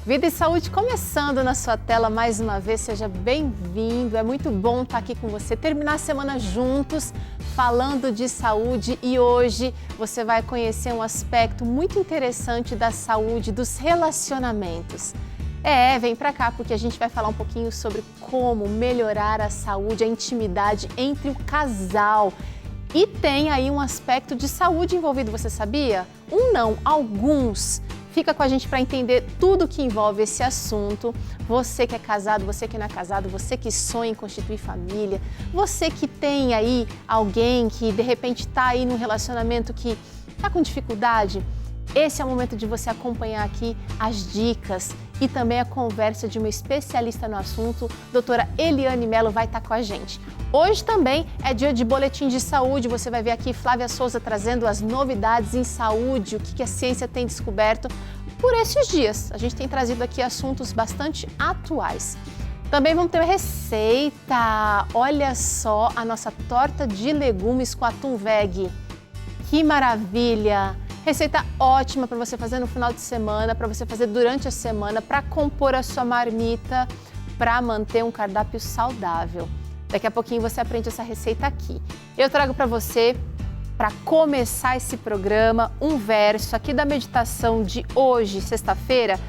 Vida e Saúde começando na sua tela mais uma vez, seja bem-vindo, é muito bom estar aqui com você, terminar a semana juntos, falando de saúde e hoje você vai conhecer um aspecto muito interessante da saúde, dos relacionamentos. Vem pra cá porque a gente vai falar um pouquinho sobre como melhorar a saúde, a intimidade entre o casal. E tem aí um aspecto de saúde envolvido, você sabia? Não, alguns. Fica com a gente para entender tudo que envolve esse assunto. Você que é casado, você que não é casado, você que sonha em constituir família, você que tem aí alguém que de repente está aí num relacionamento que está com dificuldade, esse é o momento de você acompanhar aqui as dicas e também a conversa de uma especialista no assunto, doutora Eliane Mello vai estar com a gente. Hoje também é dia de boletim de saúde, você vai ver aqui Flávia Souza trazendo as novidades em saúde, o que a ciência tem descoberto por esses dias. A gente tem trazido aqui assuntos bastante atuais. Também vamos ter uma receita, olha só a nossa torta de legumes com atum veg. Que maravilha! Receita ótima para você fazer no final de semana, para você fazer durante a semana, para compor a sua marmita, para manter um cardápio saudável. Daqui a pouquinho você aprende essa receita aqui. Eu trago para você, para começar esse programa, um verso aqui da meditação de hoje, sexta-feira,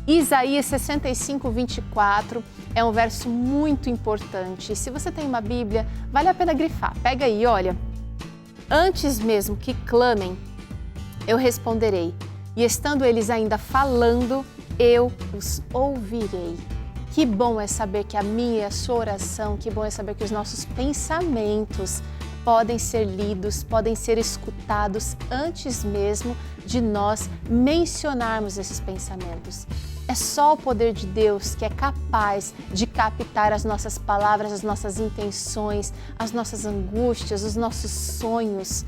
Isaías 65, 24. É um verso muito importante. Se você tem uma Bíblia, vale a pena grifar. Pega aí, olha. Antes mesmo que clamem, eu responderei, e estando eles ainda falando, eu os ouvirei. Que bom é saber que a minha e a sua oração, que bom é saber que os nossos pensamentos podem ser lidos, podem ser escutados antes mesmo de nós mencionarmos esses pensamentos. É só o poder de Deus que é capaz de captar as nossas palavras, as nossas intenções, as nossas angústias, os nossos sonhos.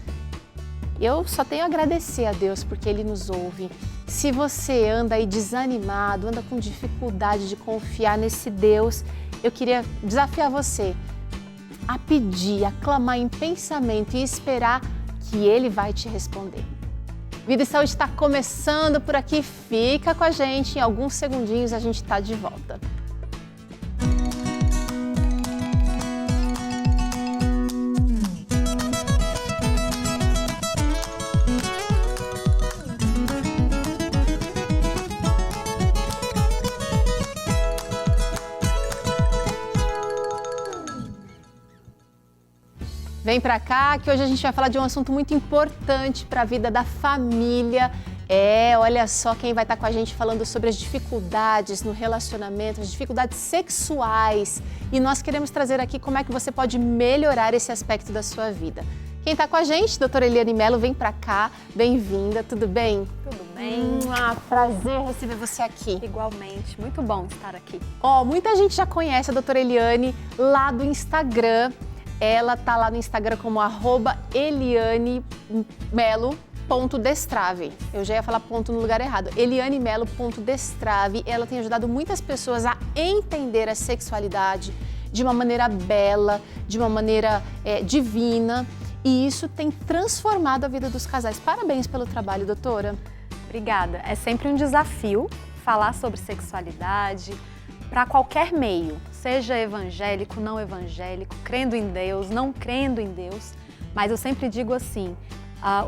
Eu só tenho a agradecer a Deus porque Ele nos ouve. Se você anda aí desanimado, anda com dificuldade de confiar nesse Deus, eu queria desafiar você a pedir, a clamar em pensamento e esperar que Ele vai te responder. Vida e Saúde está começando por aqui, fica com a gente, em alguns segundinhos a gente está de volta. Vem pra cá que hoje a gente vai falar de um assunto muito importante para a vida da família. Olha só quem vai estar com a gente falando sobre as dificuldades no relacionamento, as dificuldades sexuais. E nós queremos trazer aqui como é que você pode melhorar esse aspecto da sua vida. Quem está com a gente, doutora Eliane Mello, vem pra cá, bem-vinda, tudo bem? Tudo bem. Prazer receber você aqui. Igualmente, muito bom estar aqui. Muita gente já conhece a doutora Eliane lá do Instagram. Ela tá lá no Instagram como @elianemelo.destrave. Eu já ia falar ponto no lugar errado. elianemelo.destrave. Ela tem ajudado muitas pessoas a entender a sexualidade de uma maneira bela, de uma maneira divina. E isso tem transformado a vida dos casais. Parabéns pelo trabalho, doutora. Obrigada. É sempre um desafio falar sobre sexualidade para qualquer meio, seja evangélico, não evangélico, crendo em Deus, não crendo em Deus. Mas eu sempre digo assim,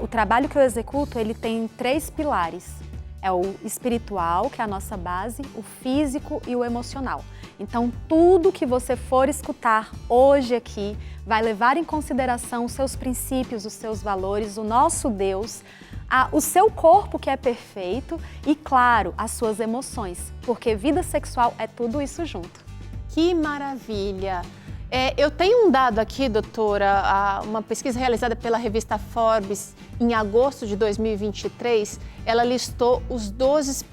o trabalho que eu executo, ele tem 3 pilares. É o espiritual, que é a nossa base, o físico e o emocional. Então, tudo que você for escutar hoje aqui vai levar em consideração os seus princípios, os seus valores, o nosso Deus, o seu corpo que é perfeito e, claro, as suas emoções, porque vida sexual é tudo isso junto. Que maravilha! Eu tenho um dado aqui, doutora, uma pesquisa realizada pela revista Forbes em agosto de 2023, ela listou os 12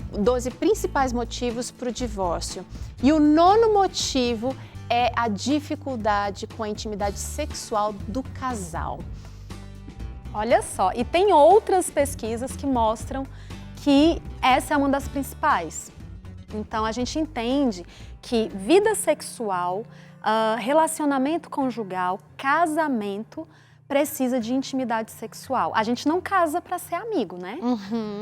principais motivos para o divórcio. E o 9º motivo é a dificuldade com a intimidade sexual do casal. Olha só, e tem outras pesquisas que mostram que essa é uma das principais. Então, a gente entende que vida sexual, relacionamento conjugal, casamento, precisa de intimidade sexual. A gente não casa para ser amigo, né?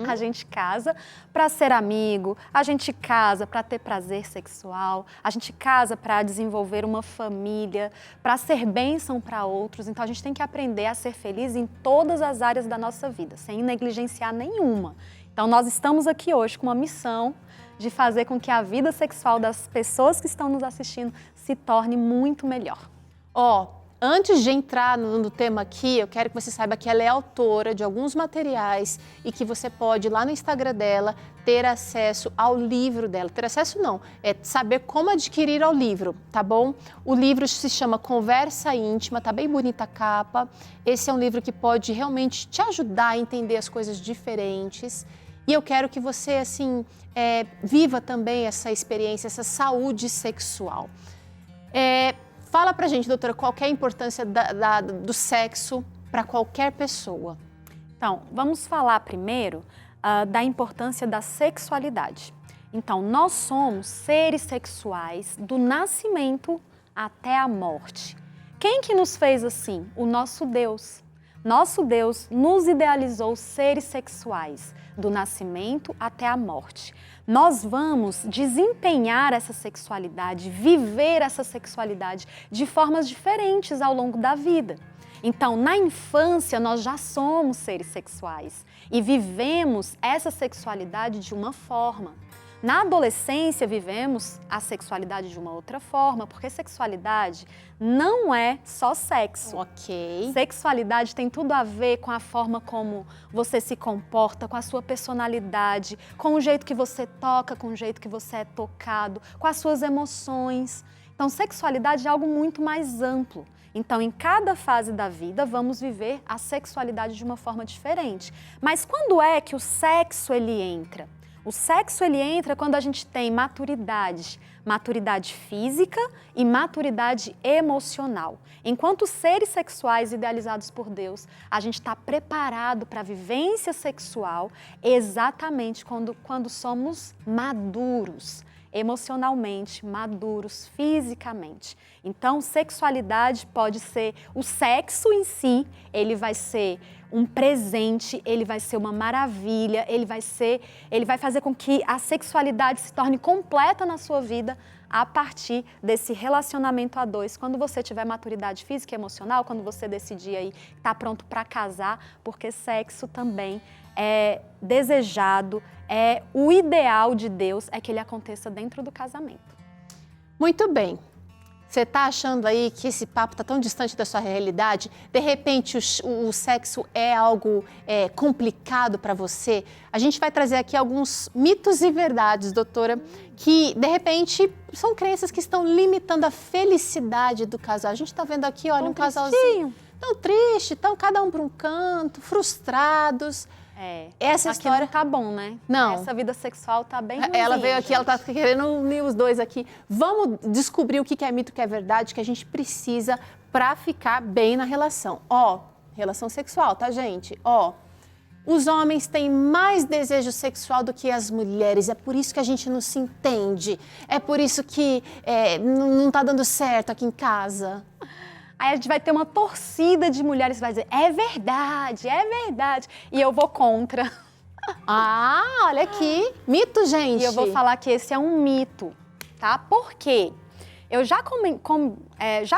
A gente casa para ser amigo, a gente casa para ter prazer sexual, a gente casa para desenvolver uma família, para ser bênção para outros. Então a gente tem que aprender a ser feliz em todas as áreas da nossa vida, sem negligenciar nenhuma. Então nós estamos aqui hoje com uma missão de fazer com que a vida sexual das pessoas que estão nos assistindo se torne muito melhor. Antes de entrar no tema aqui, eu quero que você saiba que ela é autora de alguns materiais e que você pode, lá no Instagram dela, ter acesso ao livro dela. Ter acesso não, é saber como adquirir ao livro, tá bom? O livro se chama Conversa Íntima, tá bem bonita a capa. Esse é um livro que pode realmente te ajudar a entender as coisas diferentes. E eu quero que você, assim, viva também essa experiência, essa saúde sexual. Fala pra gente, doutora, qual que é a importância do sexo para qualquer pessoa? Então, vamos falar primeiro da importância da sexualidade. Então, nós somos seres sexuais do nascimento até a morte. Quem que nos fez assim? O nosso Deus. Nosso Deus nos idealizou seres sexuais do nascimento até a morte. Nós vamos desempenhar essa sexualidade, viver essa sexualidade de formas diferentes ao longo da vida. Então, na infância, nós já somos seres sexuais e vivemos essa sexualidade de uma forma. Na adolescência, vivemos a sexualidade de uma outra forma, porque sexualidade não é só sexo. Ok. Sexualidade tem tudo a ver com a forma como você se comporta, com a sua personalidade, com o jeito que você toca, com o jeito que você é tocado, com as suas emoções. Então, sexualidade é algo muito mais amplo. Então, em cada fase da vida, vamos viver a sexualidade de uma forma diferente. Mas quando é que o sexo ele entra? O sexo ele entra quando a gente tem maturidade física e maturidade emocional. Enquanto seres sexuais idealizados por Deus, a gente está preparado para a vivência sexual exatamente quando somos maduros, emocionalmente, maduros, fisicamente. Então, sexualidade pode ser o sexo em si, ele vai ser um presente, ele vai ser uma maravilha, ele vai fazer com que a sexualidade se torne completa na sua vida a partir desse relacionamento a dois. Quando você tiver maturidade física e emocional, quando você decidir aí estar pronto para casar, porque sexo também é desejado, o ideal de Deus é que ele aconteça dentro do casamento. Muito bem. Você está achando aí que esse papo está tão distante da sua realidade? De repente o sexo é algo complicado para você? A gente vai trazer aqui alguns mitos e verdades, doutora, que de repente são crenças que estão limitando a felicidade do casal. A gente está vendo aqui, olha, um casalzinho tão triste, tão cada um para um canto, frustrados. Essa aqui história não tá bom, né? Não. Essa vida sexual tá bem ruimzinha. Ela veio aqui, ela tá querendo unir os dois aqui. Vamos descobrir o que é mito, o que é verdade, que a gente precisa para ficar bem na relação. Relação sexual, tá, gente? Os homens têm mais desejo sexual do que as mulheres. É por isso que a gente não se entende. É por isso que não tá dando certo aqui em casa. Aí a gente vai ter uma torcida de mulheres que vai dizer, é verdade, é verdade. E eu vou contra. Olha aqui. Mito, gente. E eu vou falar que esse é um mito, tá? Por quê? Eu já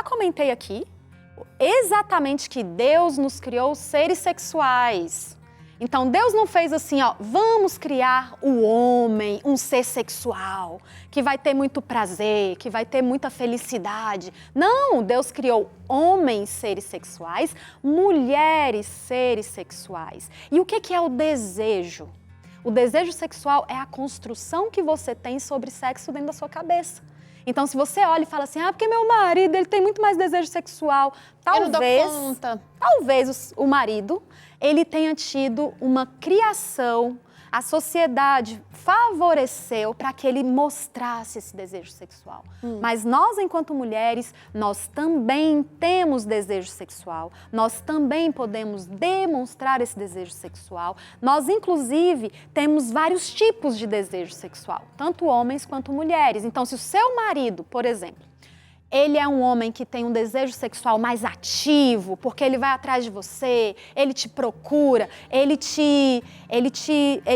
comentei aqui exatamente que Deus nos criou seres sexuais. Então, Deus não fez assim, vamos criar o homem, um ser sexual, que vai ter muito prazer, que vai ter muita felicidade. Não, Deus criou homens, seres sexuais, mulheres, seres sexuais. E o que é o desejo? O desejo sexual é a construção que você tem sobre sexo dentro da sua cabeça. Então, se você olha e fala assim, porque meu marido ele tem muito mais desejo sexual, talvez o marido ele tenha tido uma criação, a sociedade favoreceu para que ele mostrasse esse desejo sexual. Mas nós, enquanto mulheres, nós também temos desejo sexual, nós também podemos demonstrar esse desejo sexual. Nós, inclusive, temos vários tipos de desejo sexual, tanto homens quanto mulheres. Então, se o seu marido, por exemplo, Ele é um homem que tem um desejo sexual mais ativo, porque ele vai atrás de você, ele te procura, ele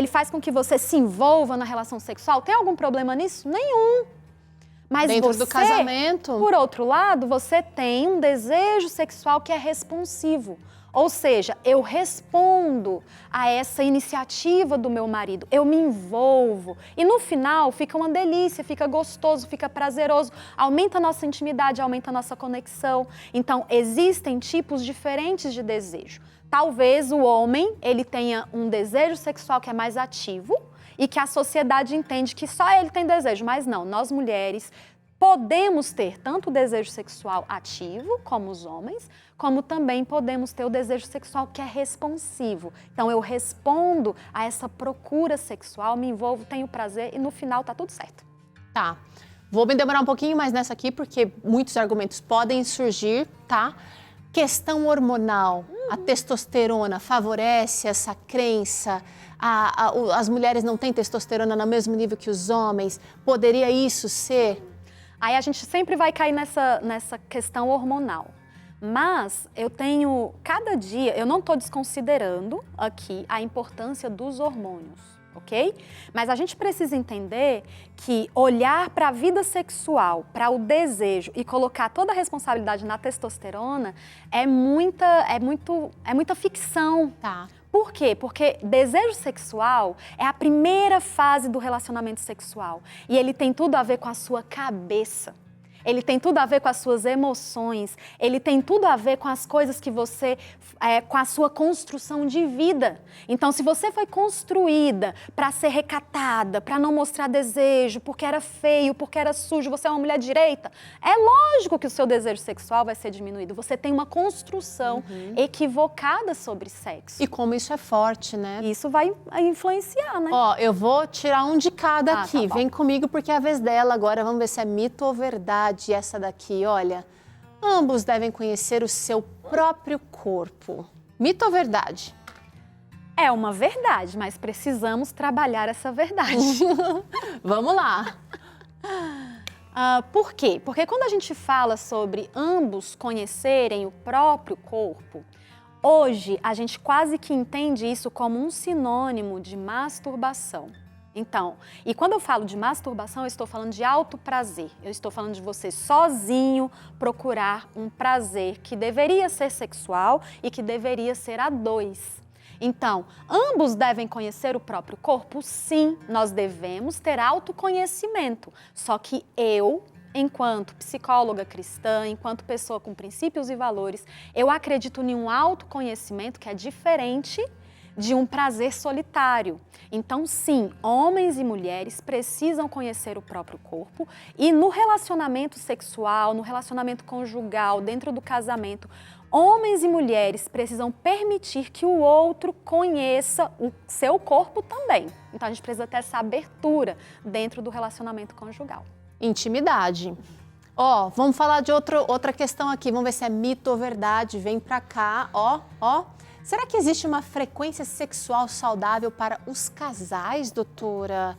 faz com que você se envolva na relação sexual. Tem algum problema nisso? Nenhum. Mas dentro você, do casamento, por outro lado, você tem um desejo sexual que é responsivo. Ou seja, eu respondo a essa iniciativa do meu marido, eu me envolvo. E no final fica uma delícia, fica gostoso, fica prazeroso, aumenta a nossa intimidade, aumenta a nossa conexão. Então, existem tipos diferentes de desejo. Talvez o homem, ele tenha um desejo sexual que é mais ativo e que a sociedade entende que só ele tem desejo, mas não, nós mulheres podemos ter tanto o desejo sexual ativo, como os homens, como também podemos ter o desejo sexual que é responsivo. Então, eu respondo a essa procura sexual, me envolvo, tenho prazer e no final tá tudo certo. tá. Vou me demorar um pouquinho mais nessa aqui, porque muitos argumentos podem surgir, tá? Questão hormonal, a testosterona favorece essa crença? As mulheres não têm testosterona no mesmo nível que os homens? Poderia isso ser? Aí a gente sempre vai cair nessa questão hormonal. Mas eu tenho, cada dia, eu não estou desconsiderando aqui a importância dos hormônios, ok? Mas a gente precisa entender que olhar para a vida sexual, para o desejo e colocar toda a responsabilidade na testosterona é muita ficção. Tá. Por quê? Porque desejo sexual é a primeira fase do relacionamento sexual e ele tem tudo a ver com a sua cabeça. Ele tem tudo a ver com as suas emoções, ele tem tudo a ver com as coisas que você, com a sua construção de vida. Então, se você foi construída para ser recatada, para não mostrar desejo, porque era feio, porque era sujo, você é uma mulher direita, é lógico que o seu desejo sexual vai ser diminuído. Você tem uma construção equivocada sobre sexo. E como isso é forte, né? Isso vai influenciar, né? Ó, eu vou tirar um de cada aqui. Tá bom. Vem comigo porque é a vez dela agora. Vamos ver se é mito ou verdade essa daqui. Olha, ambos devem conhecer o seu próprio corpo. Mito ou verdade? É uma verdade, mas precisamos trabalhar essa verdade. Vamos lá. Por quê? Porque quando a gente fala sobre ambos conhecerem o próprio corpo, hoje a gente quase que entende isso como um sinônimo de masturbação. Então, e quando eu falo de masturbação, eu estou falando de autoprazer. Eu estou falando de você sozinho procurar um prazer que deveria ser sexual e que deveria ser a dois. Então, ambos devem conhecer o próprio corpo? Sim, nós devemos ter autoconhecimento. Só que eu, enquanto psicóloga cristã, enquanto pessoa com princípios e valores, eu acredito em um autoconhecimento que é diferente de um prazer solitário. Então, sim, homens e mulheres precisam conhecer o próprio corpo e no relacionamento sexual, no relacionamento conjugal, dentro do casamento, homens e mulheres precisam permitir que o outro conheça o seu corpo também. Então, a gente precisa ter essa abertura dentro do relacionamento conjugal. Intimidade. Ó, vamos falar de outra questão aqui. Vamos ver se é mito ou verdade. Vem pra cá, ó. Será que existe uma frequência sexual saudável para os casais, doutora?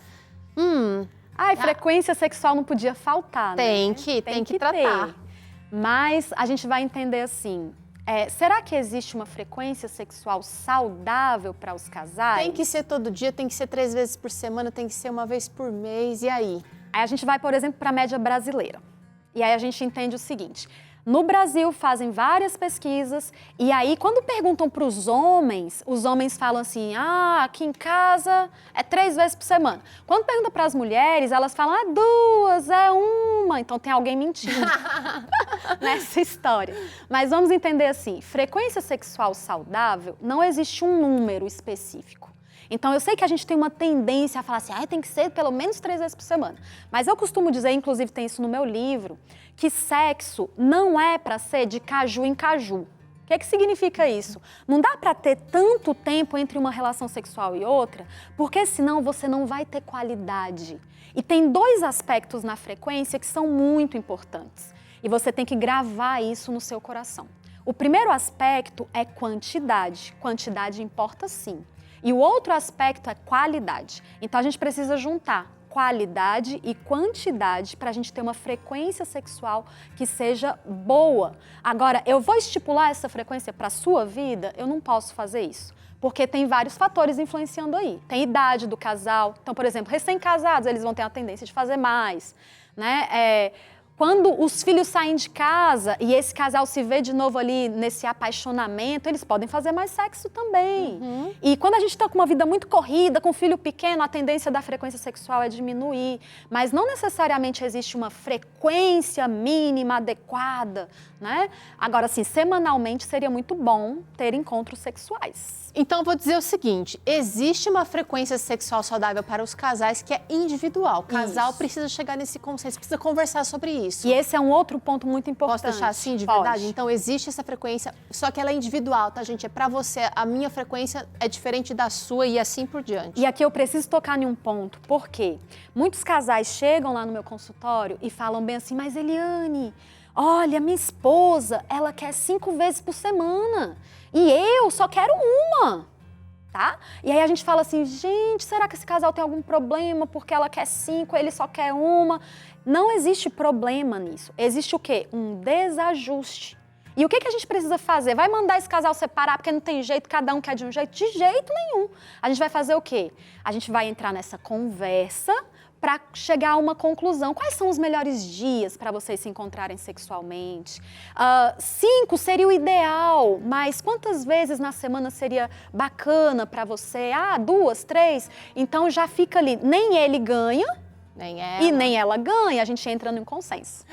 Frequência sexual não podia faltar, né? Tem que tratar. ter. Mas a gente vai entender assim, será que existe uma frequência sexual saudável para os casais? Tem que ser todo dia, tem que ser 3 vezes por semana, tem que ser uma vez por mês, e aí? Aí a gente vai, por exemplo, para a média brasileira. E aí a gente entende o seguinte: no Brasil fazem várias pesquisas e aí quando perguntam para os homens falam assim, aqui em casa é 3 vezes por semana. Quando perguntam para as mulheres, elas falam, 2, é 1. Então tem alguém mentindo nessa história. Mas vamos entender assim, frequência sexual saudável, não existe um número específico. Então, eu sei que a gente tem uma tendência a falar assim, tem que ser pelo menos 3 vezes por semana. Mas eu costumo dizer, inclusive tem isso no meu livro, que sexo não é para ser de caju em caju. O que significa isso? Não dá para ter tanto tempo entre uma relação sexual e outra, porque senão você não vai ter qualidade. E tem 2 aspectos na frequência que são muito importantes. E você tem que gravar isso no seu coração. O primeiro aspecto é quantidade. Quantidade importa sim. E o outro aspecto é qualidade. Então, a gente precisa juntar qualidade e quantidade para a gente ter uma frequência sexual que seja boa. Agora, eu vou estipular essa frequência para a sua vida? Eu não posso fazer isso. Porque tem vários fatores influenciando aí. Tem idade do casal. Então, por exemplo, recém-casados, eles vão ter a tendência de fazer mais, né? Quando os filhos saem de casa e esse casal se vê de novo ali nesse apaixonamento, eles podem fazer mais sexo também. E quando a gente está com uma vida muito corrida, com um filho pequeno, a tendência da frequência sexual é diminuir. Mas não necessariamente existe uma frequência mínima adequada, né? Agora, assim, semanalmente seria muito bom ter encontros sexuais. Então, eu vou dizer o seguinte, existe uma frequência sexual saudável para os casais que é individual. O casal precisa chegar nesse consenso, precisa conversar sobre isso. E esse é um outro ponto muito importante. Posso deixar assim, de verdade? Então, existe essa frequência, só que ela é individual, tá, gente? É pra você, a minha frequência é diferente da sua e assim por diante. E aqui eu preciso tocar em um ponto, porque muitos casais chegam lá no meu consultório e falam bem assim, mas Eliane, olha, minha esposa, ela quer 5 vezes por semana e eu só quero uma, tá? E aí a gente fala assim, gente, será que esse casal tem algum problema porque ela quer 5, ele só quer uma? Não existe problema nisso. Existe o quê? Um desajuste. E o que a gente precisa fazer? Vai mandar esse casal separar porque não tem jeito, cada um quer de um jeito? De jeito nenhum. A gente vai fazer o quê? A gente vai entrar nessa conversa para chegar a uma conclusão. Quais são os melhores dias para vocês se encontrarem sexualmente? 5 seria o ideal, mas quantas vezes na semana seria bacana para você? 2, 3? Então já fica ali, nem ele ganha, nem ela. E nem ela ganha, a gente entra em consenso.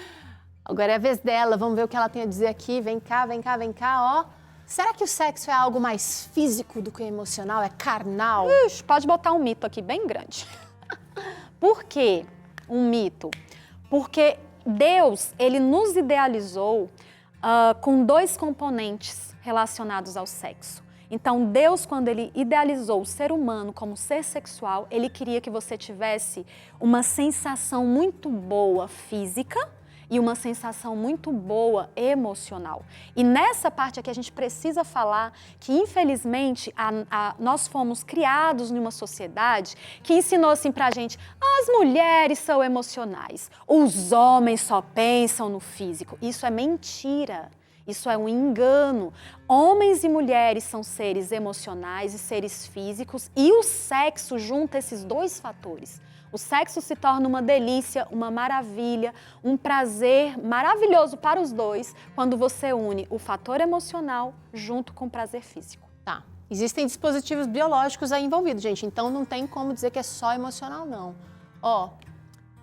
Agora é a vez dela, vamos ver o que ela tem a dizer aqui. Vem cá, vem cá, vem cá, ó. Será que o sexo é algo mais físico do que emocional? É carnal? Ixi, pode botar um mito aqui bem grande. Por que um mito? Porque Deus, ele nos idealizou com 2 componentes relacionados ao sexo. Então, Deus, quando ele idealizou o ser humano como ser sexual, ele queria que você tivesse uma sensação muito boa física e uma sensação muito boa emocional. E nessa parte aqui a gente precisa falar que, infelizmente, nós fomos criados numa sociedade que ensinou assim pra gente, as mulheres são emocionais, os homens só pensam no físico. Isso é mentira. Isso é um engano. Homens e mulheres são seres emocionais e seres físicos e o sexo junta esses 2 fatores. O sexo se torna uma delícia, uma maravilha, um prazer maravilhoso para os 2 quando você une o fator emocional junto com o prazer físico. Tá. Existem dispositivos biológicos aí envolvidos, gente. Então não tem como dizer que é só emocional, não.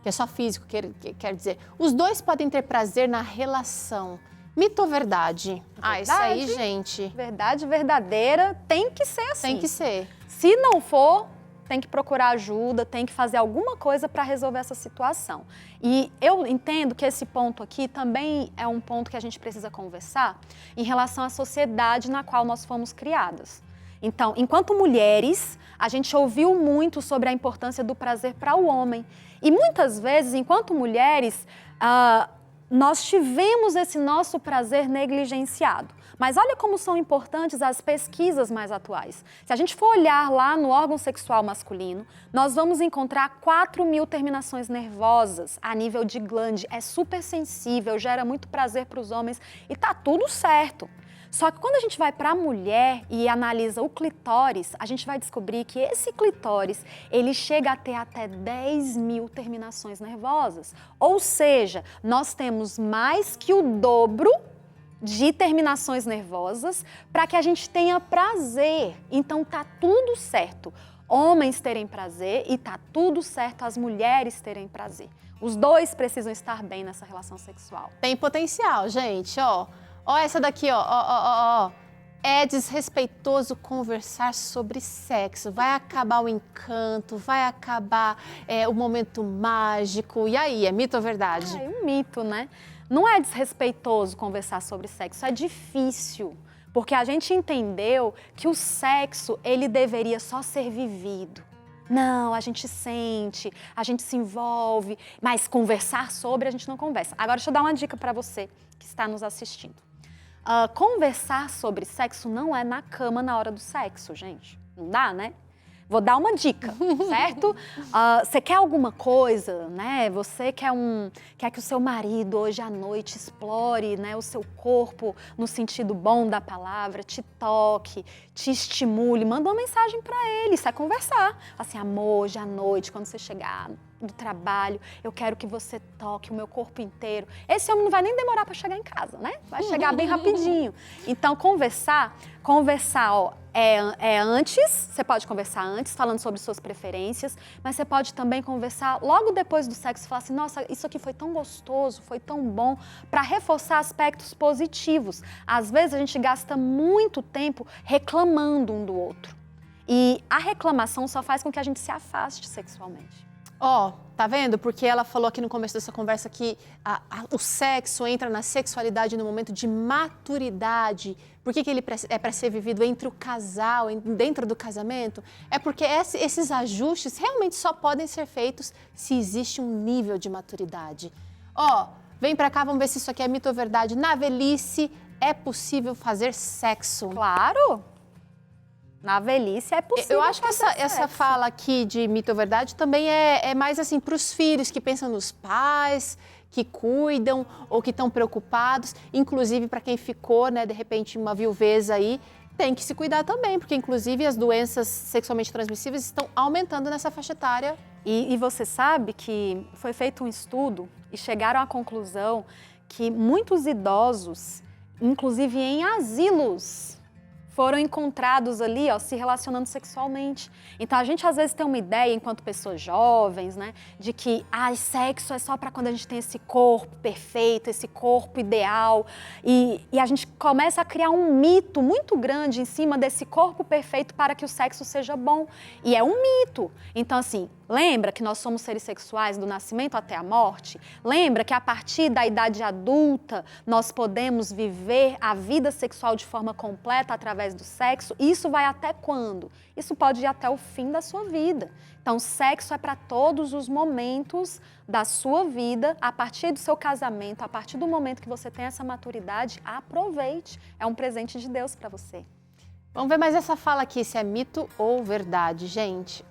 Que é só físico, quer dizer. Os 2 podem ter prazer na relação. Mito ou verdade? Isso aí, gente. Verdade verdadeira, tem que ser assim. Tem que ser. Se não for, tem que procurar ajuda, tem que fazer alguma coisa para resolver essa situação. E eu entendo que esse ponto aqui também é um ponto que a gente precisa conversar em relação à sociedade na qual nós fomos criadas. Então, enquanto mulheres, a gente ouviu muito sobre a importância do prazer para o homem. E muitas vezes, enquanto mulheres, nós tivemos esse nosso prazer negligenciado. Mas olha como são importantes as pesquisas mais atuais. Se a gente for olhar lá no órgão sexual masculino, nós vamos encontrar 4.000 terminações nervosas a nível de glande. É super sensível, gera muito prazer para os homens e tá tudo certo. Só que quando a gente vai para a mulher e analisa o clitóris, a gente vai descobrir que esse clitóris, ele chega a ter até 10.000 terminações nervosas. Ou seja, nós temos mais que o dobro de terminações nervosas para que a gente tenha prazer. Então tá tudo certo. Homens terem prazer e tá tudo certo as mulheres terem prazer. Os 2 precisam estar bem nessa relação sexual. Tem potencial, gente, ó. Ó essa daqui, ó. É desrespeitoso conversar sobre sexo. Vai acabar o encanto, vai acabar o momento mágico. E aí, é mito ou verdade? É um mito, né? Não é desrespeitoso conversar sobre sexo, é difícil. Porque a gente entendeu que o sexo, ele deveria só ser vivido. Não, a gente sente, a gente se envolve, mas conversar sobre a gente não conversa. Agora, deixa eu dar uma dica para você que está nos assistindo. Conversar sobre sexo não é na cama na hora do sexo, gente. Não dá, né? Vou dar uma dica, certo? Você quer alguma coisa, né? Você quer que o seu marido hoje à noite explore, né, o seu corpo no sentido bom da palavra, te toque, te estimule, manda uma mensagem para ele, isso é conversar. Assim, amor, hoje à noite, quando você chegar do trabalho, eu quero que você toque o meu corpo inteiro. Esse homem não vai nem demorar para chegar em casa, né? Vai chegar bem rapidinho. Então, conversar, ó, é antes, você pode conversar antes, falando sobre suas preferências, mas você pode também conversar logo depois do sexo e falar assim, nossa, isso aqui foi tão gostoso, foi tão bom, para reforçar aspectos positivos. Às vezes a gente gasta muito tempo reclamando um do outro. E a reclamação só faz com que a gente se afaste sexualmente. Tá vendo? Porque ela falou aqui no começo dessa conversa que o sexo entra na sexualidade no momento de maturidade. Por que ele é para ser vivido entre o casal, dentro do casamento? É porque esses ajustes realmente só podem ser feitos se existe um nível de maturidade. Vem pra cá, vamos ver se isso aqui é mito ou verdade. Na velhice é possível fazer sexo? Claro! Na velhice é possível. Eu acho que essa fala aqui de mito ou verdade também é mais assim para os filhos que pensam nos pais, que cuidam ou que estão preocupados. Inclusive para quem ficou, né, de repente uma viuvez aí, tem que se cuidar também, porque inclusive as doenças sexualmente transmissíveis estão aumentando nessa faixa etária. E você sabe que foi feito um estudo e chegaram à conclusão que muitos idosos, inclusive em asilos, foram encontrados ali, se relacionando sexualmente. Então, a gente às vezes tem uma ideia, enquanto pessoas jovens, né, de que sexo é só para quando a gente tem esse corpo perfeito, esse corpo ideal. E a gente começa a criar um mito muito grande em cima desse corpo perfeito para que o sexo seja bom. E é um mito. Então, assim, lembra que nós somos seres sexuais do nascimento até a morte? Lembra que a partir da idade adulta nós podemos viver a vida sexual de forma completa através do sexo? Isso vai até quando? Isso pode ir até o fim da sua vida. Então, sexo é para todos os momentos da sua vida, a partir do seu casamento, a partir do momento que você tem essa maturidade, aproveite. É um presente de Deus para você. Vamos ver mais essa fala aqui, se é mito ou verdade, gente.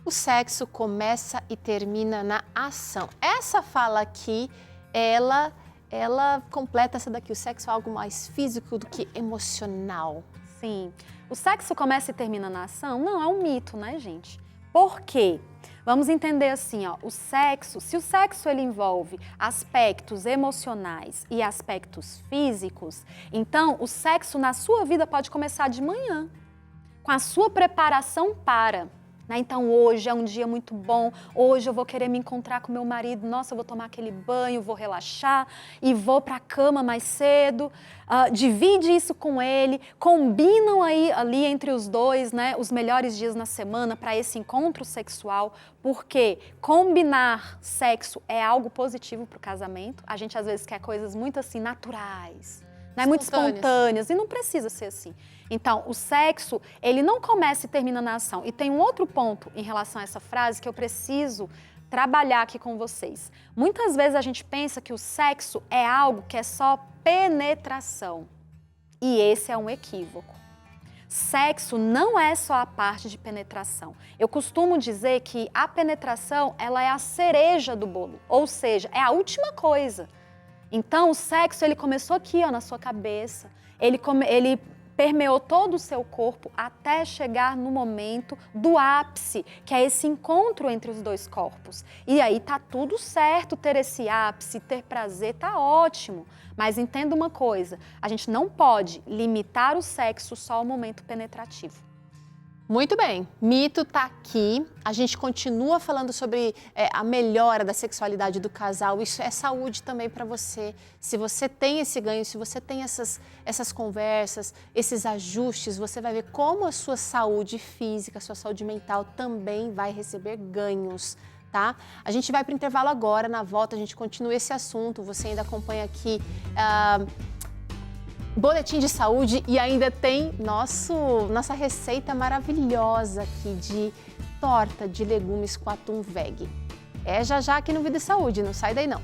O sexo começa e termina na ação. Essa fala aqui, ela completa essa daqui. O sexo é algo mais físico do que emocional. Sim. O sexo começa e termina na ação? Não, é um mito, né, gente? Por quê? Vamos entender assim, o sexo, se o sexo ele envolve aspectos emocionais e aspectos físicos, então o sexo na sua vida pode começar de manhã, com a sua preparação para. Então, hoje é um dia muito bom, hoje eu vou querer me encontrar com meu marido, nossa, eu vou tomar aquele banho, vou relaxar e vou para a cama mais cedo, divide isso com ele, combinam ali entre os dois, né, os melhores dias na semana para esse encontro sexual, porque combinar sexo é algo positivo para o casamento, a gente às vezes quer coisas muito assim naturais, né, muito espontâneas, e não precisa ser assim. Então, o sexo, ele não começa e termina na ação. E tem um outro ponto em relação a essa frase que eu preciso trabalhar aqui com vocês. Muitas vezes a gente pensa que o sexo é algo que é só penetração. E esse é um equívoco. Sexo não é só a parte de penetração. Eu costumo dizer que a penetração, ela é a cereja do bolo. Ou seja, é a última coisa. Então, o sexo, ele começou aqui, na sua cabeça. Ele permeou todo o seu corpo até chegar no momento do ápice, que é esse encontro entre os dois corpos. E aí tá tudo certo ter esse ápice, ter prazer, tá ótimo. Mas entenda uma coisa, a gente não pode limitar o sexo só ao momento penetrativo. Muito bem, mito tá aqui, a gente continua falando sobre a melhora da sexualidade do casal, isso é saúde também para você. Se você tem esse ganho, se você tem essas conversas, esses ajustes, você vai ver como a sua saúde física, a sua saúde mental também vai receber ganhos, tá? A gente vai para o intervalo agora, na volta a gente continua esse assunto, você ainda acompanha aqui Boletim de Saúde e ainda tem nossa receita maravilhosa aqui de torta de legumes com atum veg. É já aqui no Vida e Saúde, não sai daí não.